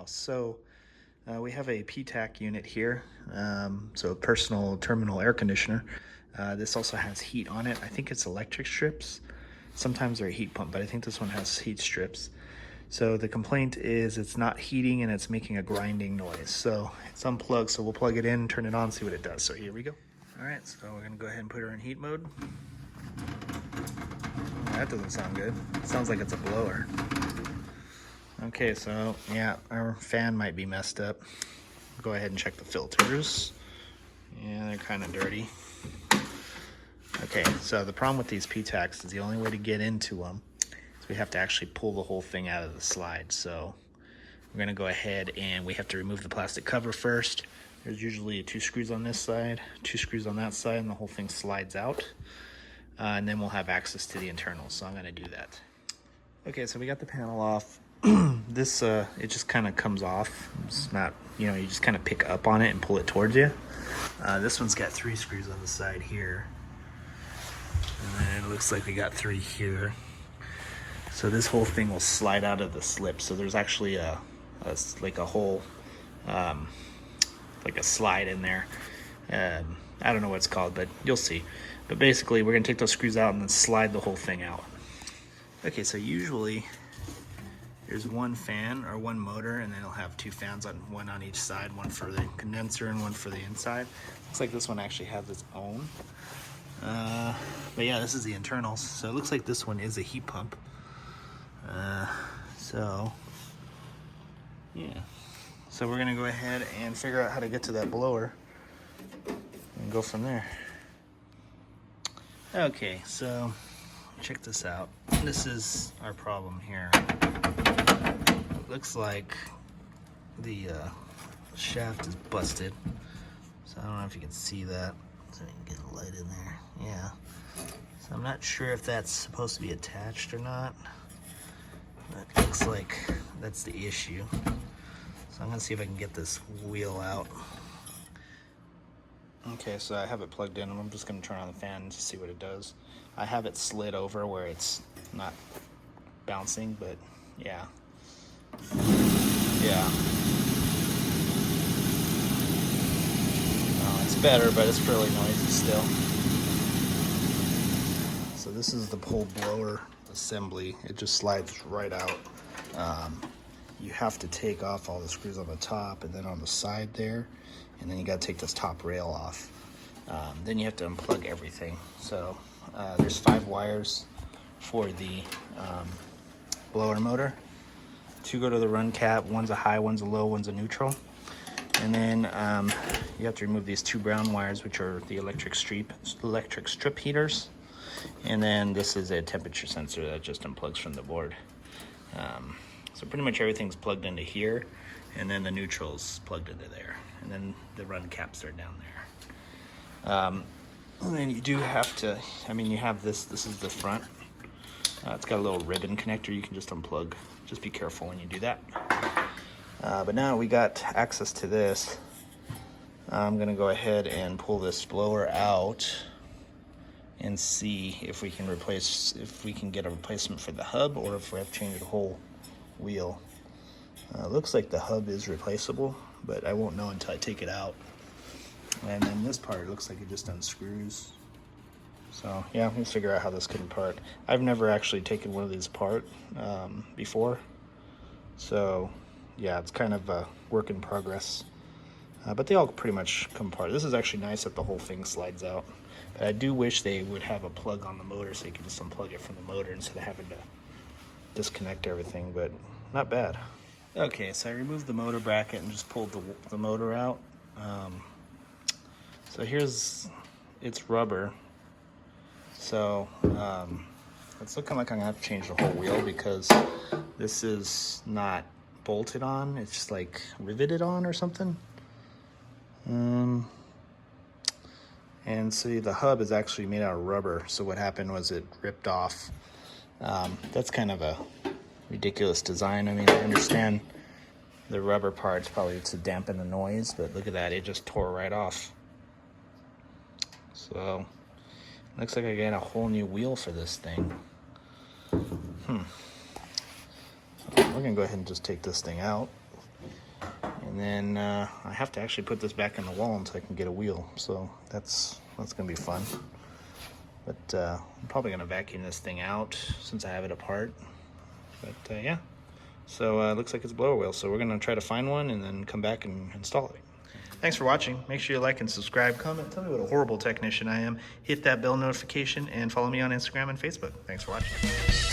So we have a PTAC unit here, so a personal terminal air conditioner. This also has heat on it. I think it's electric strips. Sometimes they're a heat pump, but I think this one has heat strips. So the complaint is it's not heating and it's making a grinding noise. So it's unplugged, so we'll plug it in, turn it on, see what it does. So here we go. All right, so we're gonna go ahead and put her in heat mode. That doesn't sound good. It sounds like it's a blower. Okay, so yeah, our fan might be messed up. Go ahead and check the filters. Yeah, they're kind of dirty. Okay, so the problem with these PTACs is the only way to get into them is we have to actually pull the whole thing out of the slide. So we're gonna go ahead and we have to remove the plastic cover first. There's usually 2 screws on this side, 2 screws on that side, and the whole thing slides out. And then we'll have access to the internals, so I'm gonna do that. Okay, so we got the panel off. This, it just kind of comes off. It's not, you just kind of pick up on it and pull it towards you. This one's got 3 screws on the side here. And then it looks like we got 3 here. So this whole thing will slide out of the slip. So there's actually like a hole, like a slide in there. I don't know what it's called, but you'll see. But basically, we're gonna take those screws out and then slide the whole thing out. Okay, so usually there's 1 fan or 1 motor, and then it'll have 2 fans, one on each side, one for the condenser and one for the inside. Looks like this one actually has its own. But yeah, this is the internals. So it looks like this one is a heat pump. So yeah. So we're gonna go ahead and figure out how to get to that blower and go from there. Okay, so check this out. This is our problem here. It looks like the shaft is busted. So I don't know if you can see that. So we can get a light in there. Yeah. So I'm not sure if that's supposed to be attached or not. But it looks like that's the issue. So I'm gonna see if I can get this wheel out. Okay, so I have it plugged in, and I'm just gonna turn on the fan to see what it does. I have it slid over where it's not bouncing, but yeah. Yeah. It's better, but it's fairly noisy still. So this is the whole blower assembly. It just slides right out. You have to take off all the screws on the top and then on the side there, and then you got to take this top rail off. Then you have to unplug everything. So there's 5 wires for the blower motor. 2 go to the run cap. One's a high, one's a low, one's a neutral. And then you have to remove these 2 brown wires, which are the electric strip heaters. And then this is a temperature sensor that just unplugs from the board. So pretty much everything's plugged into here, and then the neutral's plugged into there, and then the run caps are down there. And then you do have to, you have this is the front. It's got a little ribbon connector you can just unplug. Just be careful when you do that. But now we got access to this. I'm gonna go ahead and pull this blower out and see if we can get a replacement for the hub, or if we have to change the whole wheel. Looks like the hub is replaceable, but I won't know until I take it out. And then this part looks like it just unscrews. So yeah, we'll figure out how this can part. I've never actually taken one of these apart before, so yeah, it's kind of a work in progress. But they all pretty much come apart. This is actually nice that the whole thing slides out. But I do wish they would have a plug on the motor so you can just unplug it from the motor instead of having to disconnect everything, but not bad. Okay, so I removed the motor bracket and just pulled the motor out. So it's rubber. So it's looking like I'm gonna have to change the whole wheel because this is not bolted on. It's just like riveted on or something. And see, the hub is actually made out of rubber. So what happened was it ripped off. That's kind of a ridiculous design. I understand the rubber parts probably to dampen the noise, but look at that, it just tore right off. So looks like I got a whole new wheel for this thing. We're gonna go ahead and just take this thing out. And then I have to actually put this back in the wall until I can get a wheel. So that's gonna be fun. But I'm probably gonna vacuum this thing out since I have it apart. But yeah, so it looks like it's a blower wheel. So we're gonna try to find one and then come back and install it. Thanks for watching. Make sure you like and subscribe, comment, tell me what a horrible technician I am. Hit that bell notification and follow me on Instagram and Facebook. Thanks for watching.